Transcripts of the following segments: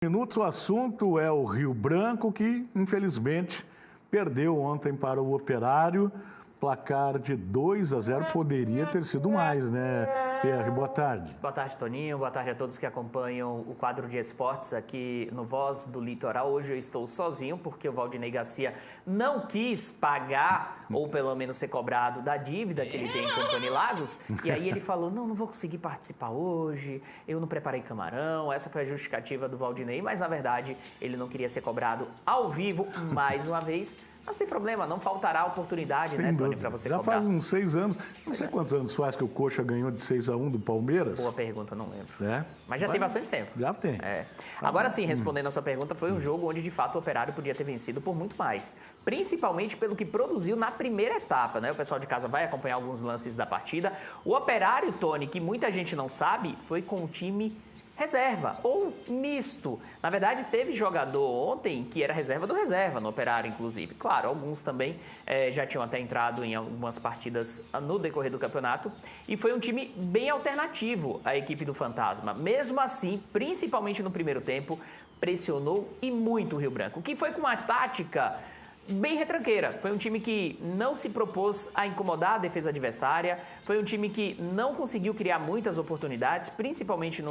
Minutos, o assunto é o Rio Branco, que infelizmente perdeu ontem para o Operário. Placar de 2-0, poderia ter sido mais, né, PR? Boa tarde. Boa tarde, Toninho. Boa tarde a todos que acompanham o quadro de esportes aqui no Voz do Litoral. Hoje eu estou sozinho porque o Valdinei Garcia não quis pagar, ou pelo menos ser cobrado, da dívida que ele tem com o Tony Lagos. E aí ele falou, não vou conseguir participar hoje, eu não preparei camarão. Essa foi a justificativa do Valdinei, mas na verdade ele não queria ser cobrado ao vivo mais uma vez. Mas tem problema, não faltará oportunidade, Sem né, Tony, dúvida. para você Já cobrar. faz uns 6 anos, não sei quantos anos faz que o Coxa ganhou de 6-1 do Palmeiras. Boa pergunta, não lembro. É. Mas já tem bastante tempo. Já tem. É. Agora sim, respondendo a sua pergunta, foi um jogo onde de fato o Operário podia ter vencido por muito mais. Principalmente pelo que produziu na primeira etapa, né? O pessoal de casa vai acompanhar alguns lances da partida. O Operário, Tony, que muita gente não sabe, foi com o time reserva ou misto. Na verdade, teve jogador ontem que era reserva do reserva, no Operário, inclusive. Claro, alguns também já tinham até entrado em algumas partidas no decorrer do campeonato. E foi um time bem alternativo, a equipe do Fantasma. Mesmo assim, principalmente no primeiro tempo, pressionou e muito o Rio Branco, que foi com uma tática bem retranqueira. Foi um time que não se propôs a incomodar a defesa adversária, foi um time que não conseguiu criar muitas oportunidades, principalmente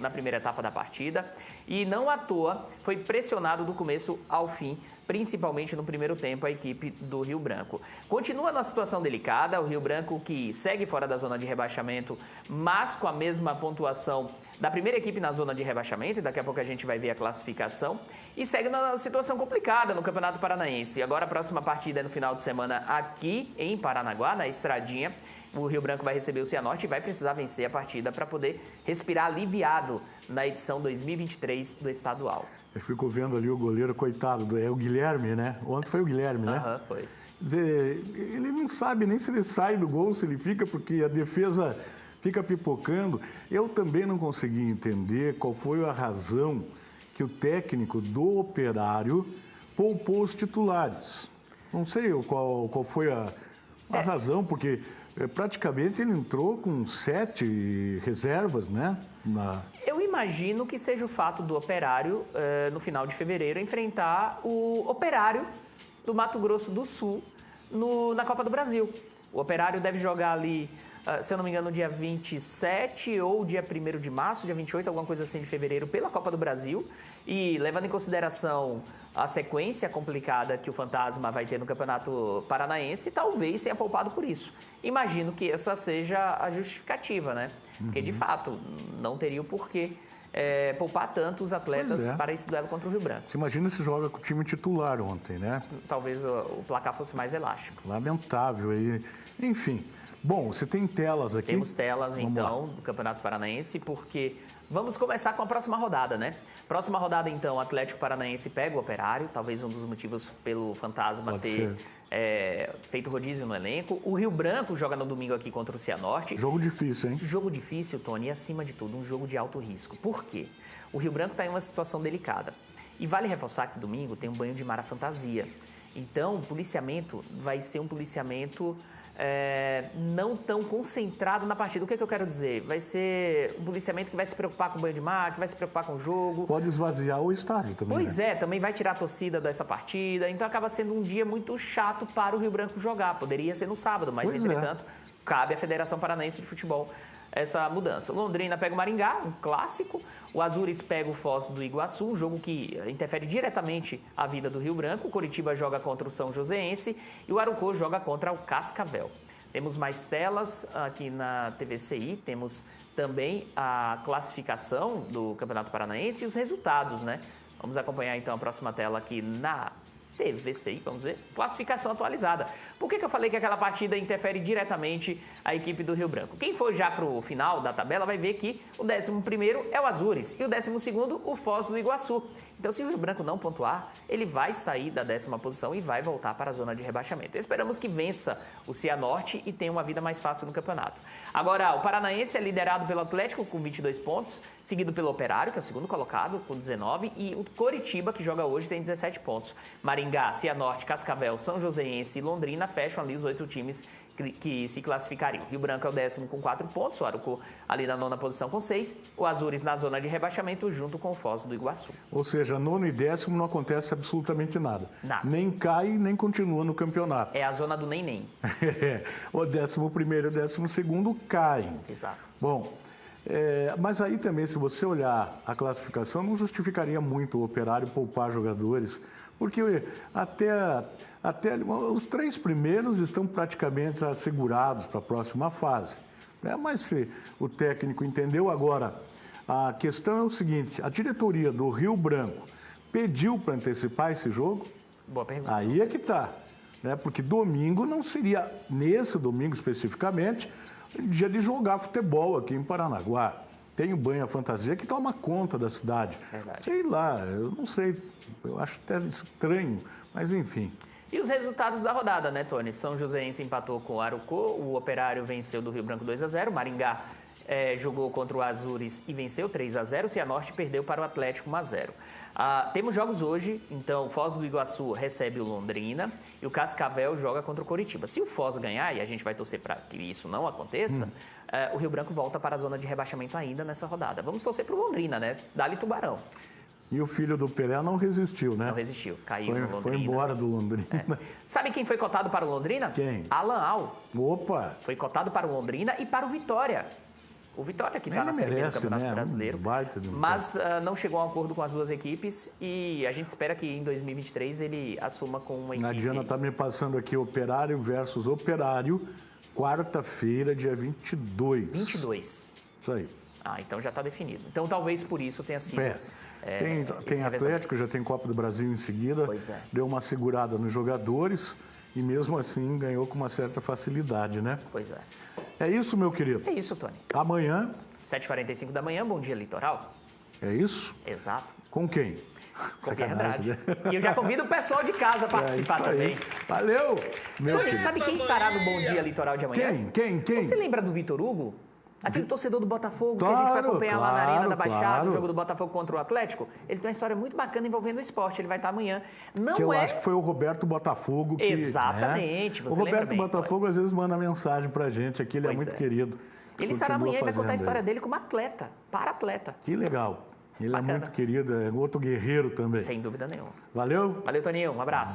na primeira etapa da partida, e não à toa foi pressionado do começo ao fim, principalmente no primeiro tempo, a equipe do Rio Branco. Continua numa situação delicada, o Rio Branco que segue fora da zona de rebaixamento, mas com a mesma pontuação da primeira equipe na zona de rebaixamento, e daqui a pouco a gente vai ver a classificação, e segue numa situação complicada no Campeonato Paranaense. Agora a próxima partida é no final de semana aqui em Paranaguá, na Estradinha. O Rio Branco vai receber o Cianorte e vai precisar vencer a partida para poder respirar aliviado na edição 2023 do estadual. Eu fico vendo ali o goleiro, coitado, é o Guilherme, né? Ontem foi o Guilherme, né? Aham, foi. Quer dizer, ele não sabe nem se ele sai do gol, se ele fica, porque a defesa fica pipocando. Eu também não consegui entender qual foi a razão que o técnico do Operário poupou os titulares. Não sei qual foi a razão, porque praticamente ele entrou com 7 reservas, né? Eu imagino que seja o fato do Operário, no final de fevereiro, enfrentar o Operário do Mato Grosso do Sul na Copa do Brasil. O Operário deve jogar ali, se eu não me engano, dia 27 ou dia 1º de março, dia 28, alguma coisa assim de fevereiro, pela Copa do Brasil. E levando em consideração a sequência complicada que o Fantasma vai ter no Campeonato Paranaense, talvez tenha poupado por isso. Imagino que essa seja a justificativa, né? Porque, de fato, não teria o porquê poupar tanto os atletas para esse duelo contra o Rio Branco. Você imagina se joga com o time titular ontem, né? Talvez o placar fosse mais elástico. Lamentável aí. Enfim. Bom, você tem telas aqui? Temos telas, então, do Campeonato Paranaense, porque vamos começar com a próxima rodada, né? Próxima rodada, então, o Atlético Paranaense pega o Operário, talvez um dos motivos pelo Fantasma ter feito rodízio no elenco. O Rio Branco joga no domingo aqui contra o Cianorte. Jogo difícil, hein? Jogo difícil, Tony, e acima de tudo, um jogo de alto risco. Por quê? O Rio Branco está em uma situação delicada. E vale reforçar que domingo tem um banho de mar à fantasia. Então, o policiamento vai ser um policiamento não tão concentrado na partida. O que eu quero dizer? Vai ser um policiamento que vai se preocupar com o banho de mar, que vai se preocupar com o jogo. Pode esvaziar o estádio também. Pois também vai tirar a torcida dessa partida. Então acaba sendo um dia muito chato para o Rio Branco jogar. Poderia ser no sábado, mas entretanto cabe à Federação Paranaense de Futebol essa mudança. Londrina pega o Maringá, um clássico. O Azures pega o Foz do Iguaçu, um jogo que interfere diretamente a vida do Rio Branco. O Coritiba joga contra o São Joséense e o Arucó joga contra o Cascavel. Temos mais telas aqui na TVCI, temos também a classificação do Campeonato Paranaense e os resultados, né? Vamos acompanhar então a próxima tela aqui na TVCI, vamos ver, classificação atualizada. Por que eu falei que aquela partida interfere diretamente a equipe do Rio Branco? Quem for já para o final da tabela vai ver que o 11º é o Azures e o 12º o Foz do Iguaçu. Então, se o Rio Branco não pontuar, ele vai sair da 10ª posição e vai voltar para a zona de rebaixamento. Esperamos que vença o Cianorte e tenha uma vida mais fácil no campeonato. Agora, o Paranaense é liderado pelo Atlético com 22 pontos, seguido pelo Operário, que é o segundo colocado, com 19, e o Coritiba, que joga hoje, tem 17 pontos. Maringá, Cianorte, Cascavel, São Joséense e Londrina fecham ali os 8 times que se classificariam. Rio Branco é o 10º com 4 pontos, o Arucó ali na 9ª posição com 6, o Azures na zona de rebaixamento junto com o Foz do Iguaçu. Ou seja, 9º e 10º não acontece absolutamente nada. Nada. Nem cai, nem continua no campeonato. É a zona do nem-nem. O 11º e o 12º caem. Exato. Bom, mas aí também, se você olhar a classificação, não justificaria muito o Operário poupar jogadores, porque até os 3 primeiros estão praticamente assegurados para a próxima fase. Mas se o técnico entendeu agora, a questão é o seguinte, a diretoria do Rio Branco pediu para antecipar esse jogo? Boa pergunta. Aí é que está, né? Porque domingo não seria, nesse domingo especificamente, dia de jogar futebol aqui em Paranaguá. Tem o Banha Fantasia que toma conta da cidade. Verdade. Sei lá, eu não sei, eu acho até estranho, mas enfim. E os resultados da rodada, né, Tony? São Joséense empatou com o Arucó, o Operário venceu do Rio Branco 2-0, Maringá jogou contra o Azures e venceu 3-0, o Cianorte perdeu para o Atlético 1-0. Temos jogos hoje, então o Foz do Iguaçu recebe o Londrina e o Cascavel joga contra o Coritiba. Se o Foz ganhar, e a gente vai torcer para que isso não aconteça, o Rio Branco volta para a zona de rebaixamento ainda nessa rodada. Vamos torcer para o Londrina, né? Dá-lhe Tubarão. E o filho do Pelé não resistiu, né? Não resistiu, caiu no Londrina. Foi embora do Londrina. Sabe quem foi cotado para o Londrina? Quem? Alan Al. Opa! Foi cotado para o Londrina e para o Vitória. O Vitória, que está na Série B do Campeonato Brasileiro. Mas não chegou a um acordo com as duas equipes e a gente espera que em 2023 ele assuma com uma equipe. A Diana está me passando aqui Operário versus Operário, quarta-feira, dia 22. 22. Isso aí. Então já está definido. Então talvez por isso tenha sido. Tem Atlético, já tem Copa do Brasil em seguida. Pois é. Deu uma segurada nos jogadores e mesmo assim ganhou com uma certa facilidade, né? Pois é. É isso, meu querido? É isso, Tony. Amanhã? 7h45 da manhã, Bom Dia Litoral. É isso? Exato. Com quem? Com Andrade. E eu já convido o pessoal de casa a participar também. Valeu! Tony, sabe quem estará no Bom Dia Litoral de amanhã? Quem? Você lembra do Vitor Hugo? Aquele torcedor do Botafogo que a gente foi acompanhar lá na Arena da Baixada, o jogo do Botafogo contra o Atlético. Ele tem uma história muito bacana envolvendo o esporte. Ele vai estar amanhã. Eu acho que foi o Roberto Botafogo que... Exatamente. Né? O Roberto Botafogo às vezes manda mensagem pra gente aqui. Ele é muito querido. Ele estará amanhã e vai contar a história dele como atleta, para atleta. Que legal. Ele Bacana. É muito querido, é outro guerreiro também. Sem dúvida nenhuma. Valeu? Valeu, Toninho. Um abraço.